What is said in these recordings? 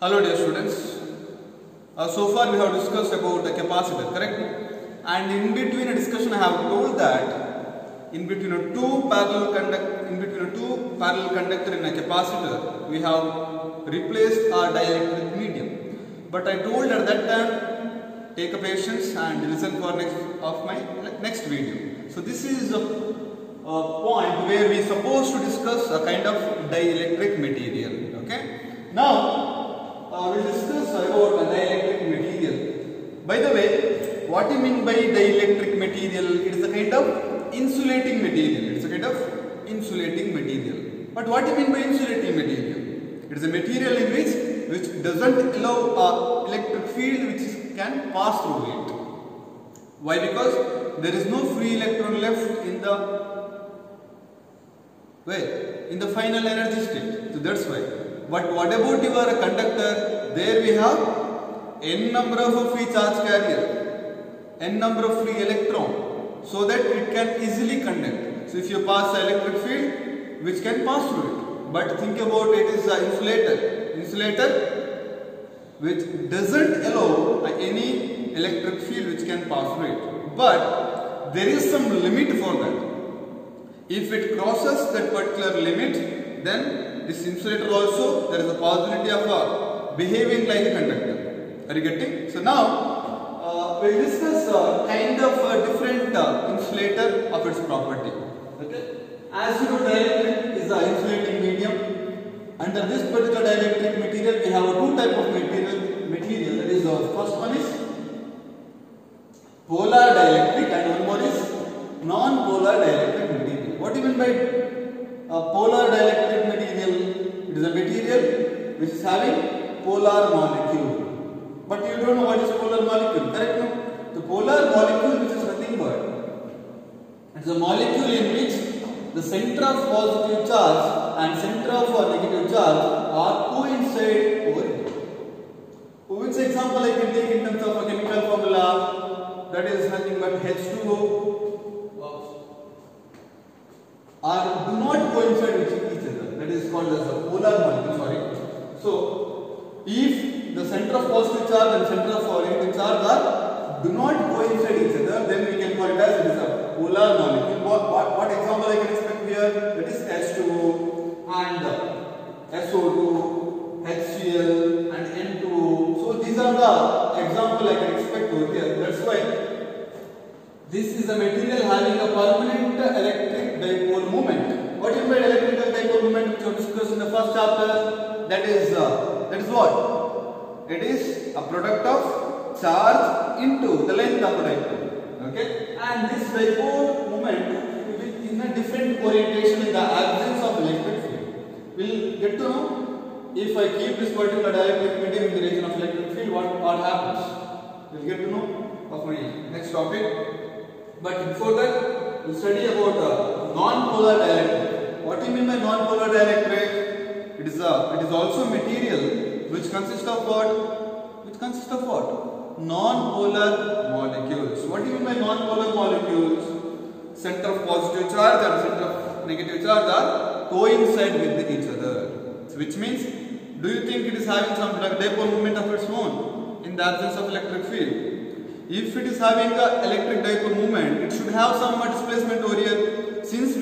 Hello dear students. So far we have discussed about a capacitor, correct? And in between a discussion I have told that in between a two parallel conductor in a capacitor we have replaced our dielectric medium. But I told at that time take a patience and listen for next video. So this is a point where we are supposed to discuss a kind of dielectric material. Okay. Now we will discuss about a dielectric material. By the way, what do you mean by dielectric material? It is a kind of insulating material. It is a kind of insulating material. But what do you mean by insulating material? It is a material in which doesn't allow electric field which can pass through it. Why? Because there is no free electron left in the final energy state. So that's why. But what about your conductor? There we have n number of free charge carrier, n number of free electron, so that it can easily conduct. So if you pass the electric field, which can pass through it. But think about it is an insulator which doesn't allow any electric field which can pass through it. But there is some limit for that. If it crosses that particular limit, then this insulator also there is a possibility of behaving like a conductor. Are you getting? So now we will discuss kind of a different insulator of its property. Okay. As you know, dielectric is an insulating medium. Under this particular dielectric material, we have two type of material. That is first one is polar dielectric and one more is non-polar dielectric material. What do you mean by polar dielectric material? It is a material which is having polar molecule. But you don't know what is polar molecule, correct? No? The polar molecule which is nothing but it is a molecule in which the center of positive charge and center of negative charge are coincide over here. Which example I can take in terms of a chemical formula? That is nothing but H2O. Do not coincide with each other. That is called as a polar molecule. So, if the center of positive charge and center of negative charge do not coincide each other, then we can call it as it is a polar molecule. What example I can expect here? That is H2O and SO2, HCl and N2O. So these are the example I can expect over here. That's why this is a material having a permanent electric dipole moment. What do you mean by electrical dipole moment, which we discussed in the first chapter? That is what? It is a product of charge into the length of a dipole. Okay? And this dipole moment will be in a different orientation in the absence of electric field. We'll get to know if I keep this particular dielectric medium in the region of electric field, what happens. We'll get to know of my next topic. But before that, we'll study about non-polar dielectric. What do you mean by non-polar dielectric? It is also material which consists of what? Which consists of what? Non-polar molecules. What do you mean by non-polar molecules? Center of positive charge and center of negative charge are coincide with each other. So which means, do you think it is having some dipole moment of its own in the absence of electric field? If it is having an electric dipole moment, it should have some displacement over here. Since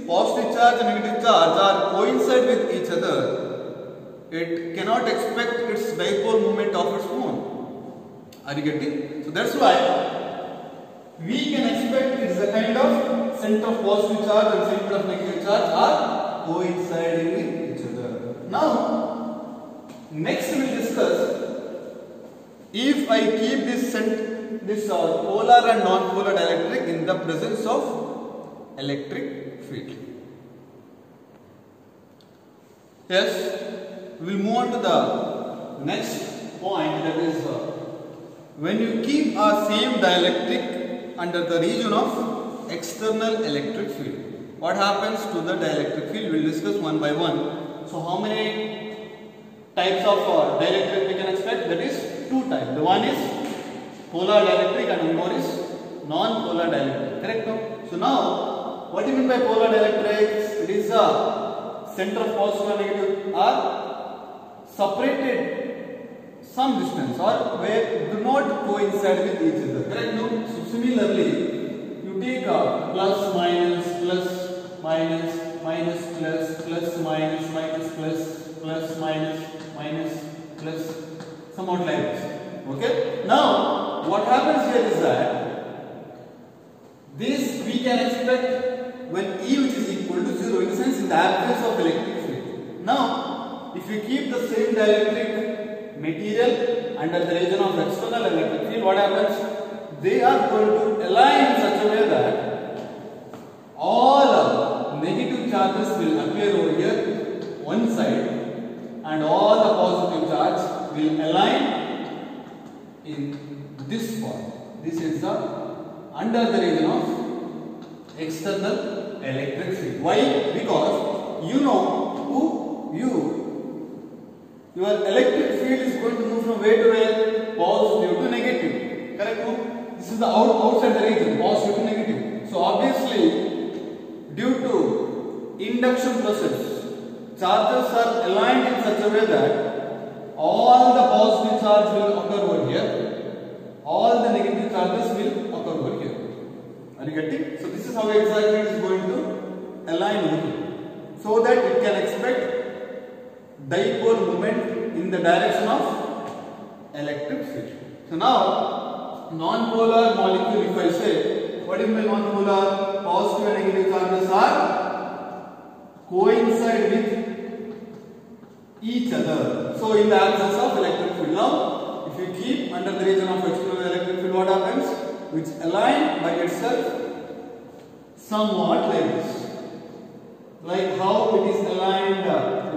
positive charge and negative charge are coincide with each other, it cannot expect its dipole moment of its own. Are you getting? So that's why we can expect it is a kind of center of positive charge and center of negative charge are coinciding with each other. Now, next we will discuss. If I keep this polar and non-polar dielectric in the presence of electric field. Yes, we will move on to the next point, that is when you keep a same dielectric under the region of external electric field. What happens to the dielectric field? We will discuss one by one. So how many types of dielectric we can expect? That is two types. The one is polar dielectric and one more is non-polar dielectric. Correct? No? So now, what do you mean by polar dielectrics? It is a center of positive and negative are separated some distance or where do not coincide with each other. Correct? No? So similarly, you take a plus minus plus minus minus plus plus minus minus plus minus minus plus somewhat like this. Okay? Now what happens here is that this we can expect when E which is equal to 0, in the sense in the absence of electric field. Now if you keep the same dielectric material under the region of external electric field, what happens? They are going to align in such a way that all negative charges will appear over here one side and all the positive charge will align in this form. This is the under the region of external electric field. Why? Because you know your electric field is going to move from where to where? Positive to negative. Correct? No? This is the outside the region, positive to negative. So obviously, due to induction process, charges are aligned in such a way that all the positive charge will occur over here, all the negative charges will occur over here. Are you getting? So this is how exactly it is going to align over here, so that it can expect dipole moment in the direction of electric field. So now, non-polar molecule, if I say, what do you mean non-polar? Positive and negative charges are coincide with each other. So in the absence of electric field. Now, if you keep under the region of external electric field, what happens? Which align by itself somewhat like this. Like how it is aligned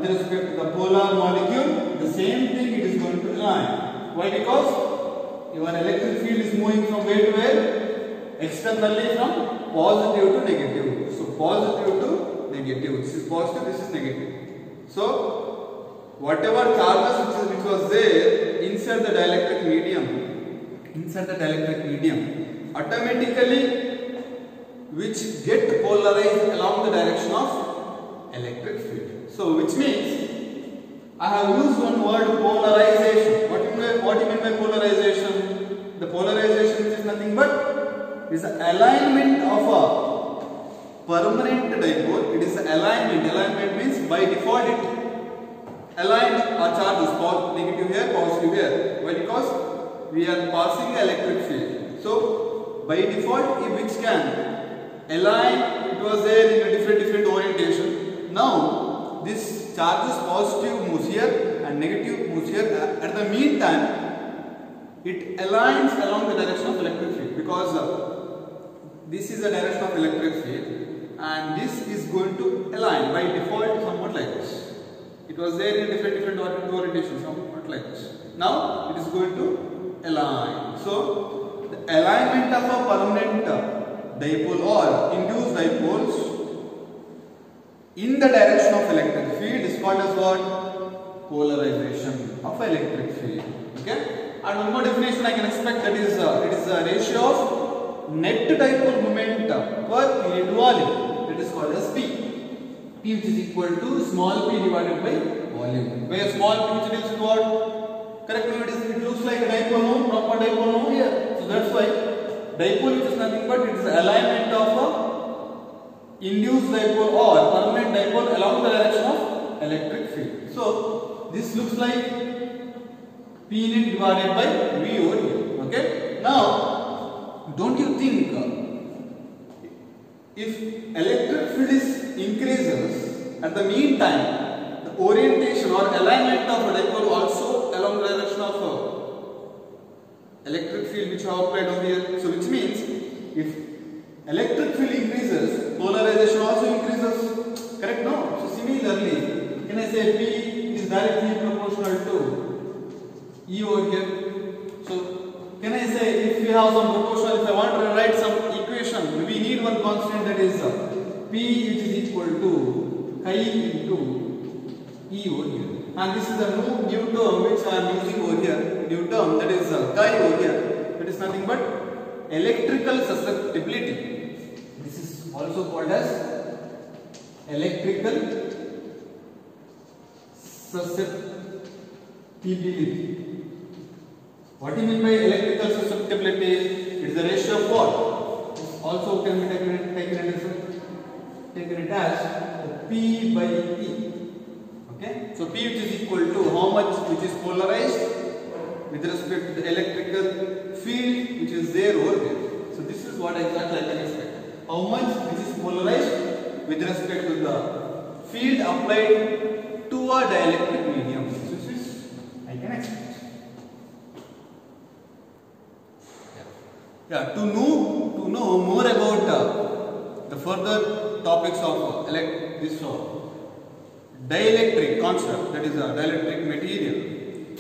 with respect to the polar molecule, the same thing it is going to align. Why? Because your electric field is moving from where to where? Externally from positive to negative. So positive to negative. This is positive, this is negative. So whatever charges which was there inside the dielectric medium, automatically which get polarized along the direction of electric field. So which means I have used one word, polarization. What do you mean by polarization? The polarization is nothing but is the alignment of a permanent dipole. It is the alignment. Alignment means by default it aligned a charges, negative here, positive here. Why? Because we are passing electric field. So by default, which can align, it was there in a different orientation. Now this charges positive moves here and negative moves here. At the meantime, it aligns along the direction of electric field, because this is the direction of electric field and this is going to align by default somewhat like this. It was there in different orientations, somewhat like this. Now it is going to align. So the alignment of a permanent dipole or induced dipoles in the direction of electric field is called as what? Polarization of electric field. Okay? And one more definition I can expect, that is it is the ratio of net dipole moment per unit volume. That is called as P. P which is equal to small p divided by volume. Where small p which deals with what? Correct? It looks like a dipole, proper dipole here. So that's why dipole which is nothing but it is the alignment of a induced dipole or permanent dipole along the direction of electric field. So this looks like P net divided by V over here. Okay? Now, don't you think if electric field is increases, at the meantime the orientation or alignment of a dipole also along the direction of electric field which I have applied over here. So which means if electric field increases, polarization also increases. Correct? No? So similarly, can I say P is directly proportional to E over here? So can I say if we have some proportional, if I want to write some equation, we need one constant, that is P which is equal to chi into E over here. And this is a new term which I am using over here. New term, that is chi over here. That is nothing but electrical susceptibility. This is also called as electrical susceptibility. Susceptibility. What do you mean by electrical susceptibility? It is the ratio of what? This also can be taken as P by E. Okay? So P, which is equal to how much which is polarized with respect to the electrical field which is there over there. So this is what exactly I can expect. How much which is polarized with respect to the field applied to a dielectric medium. So this is I can expect. Yeah, to know more about the further topics of this dielectric concept, that is a dielectric material,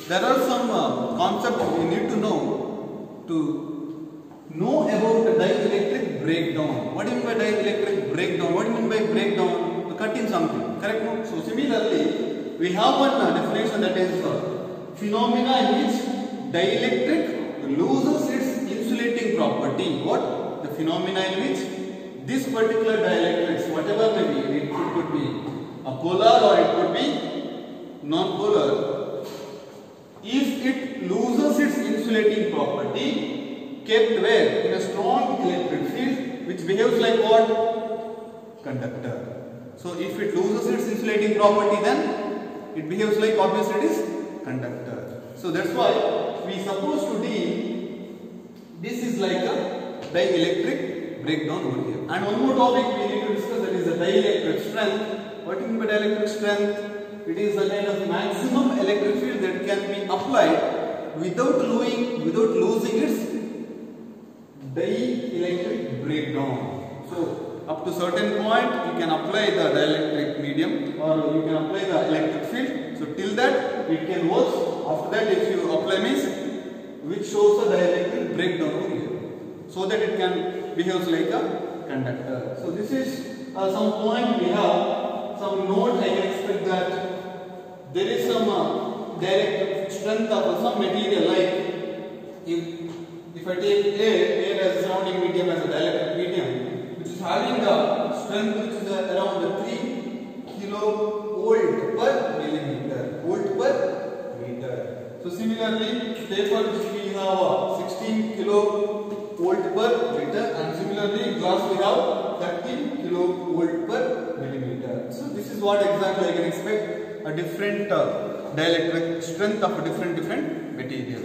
there are some concepts we need to know about the dielectric breakdown. What do you mean by dielectric breakdown? What do you mean by breakdown? Cutting something, correct? No? So similarly, we have one definition, that is phenomena in which dielectric loses its insulating property. What? The phenomena in which this particular dielectrics, whatever may be, it could be a polar or it could be non-polar, if it loses its insulating property, kept where? In a strong electric field which behaves like what? Conductor. So if it loses its insulating property, then it behaves like, obviously it is conductor. So that's why we supposed to deal, this is like a dielectric breakdown over here. And one more topic we need to discuss, that is the dielectric strength. What do you mean by dielectric strength? It is the kind of maximum electric field that can be applied without losing its dielectric breakdown. So up to certain point you can apply the dielectric medium or you can apply the electric field. So till that it can work. After that, if you apply means which shows the dielectric breakdown over here, so that it can behave like a conductor. So this is some point we have. Some note I can expect that there is some dielectric strength of some material, like if I take air as a surrounding medium as a dielectric medium, which is having the strength which is around 3 kilovolt per millimeter, volt per meter. So similarly, paper which we have 16 kilovolt per meter, and similarly glass we have 13 kilovolt per millimeter. So this is what exactly I can expect, a different dielectric strength of a different material.